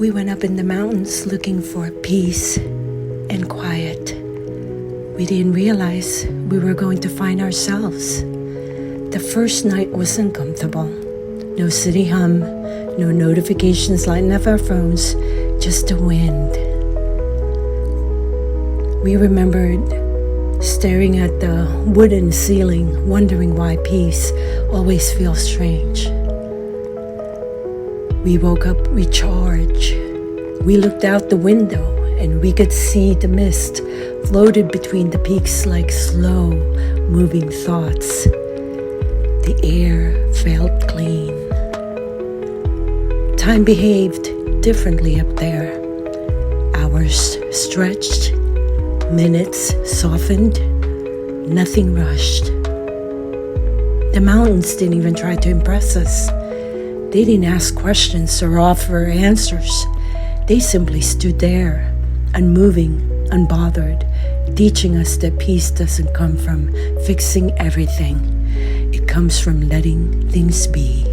We went up in the mountains looking for peace and quiet. We didn't realize we were going to find ourselves. The first night was uncomfortable. No city hum, no notifications lighting up our phones, just the wind. We remembered staring at the wooden ceiling, wondering why peace always feels strange. We woke up recharged. We looked out the window and we could see the mist floated between the peaks like slow moving thoughts. The air felt clean. Time behaved differently up there. Hours stretched, minutes softened, nothing rushed. The mountains didn't even try to impress us. They didn't ask questions or offer answers. They simply stood there, unmoving, unbothered, teaching us that peace doesn't come from fixing everything. It comes from letting things be.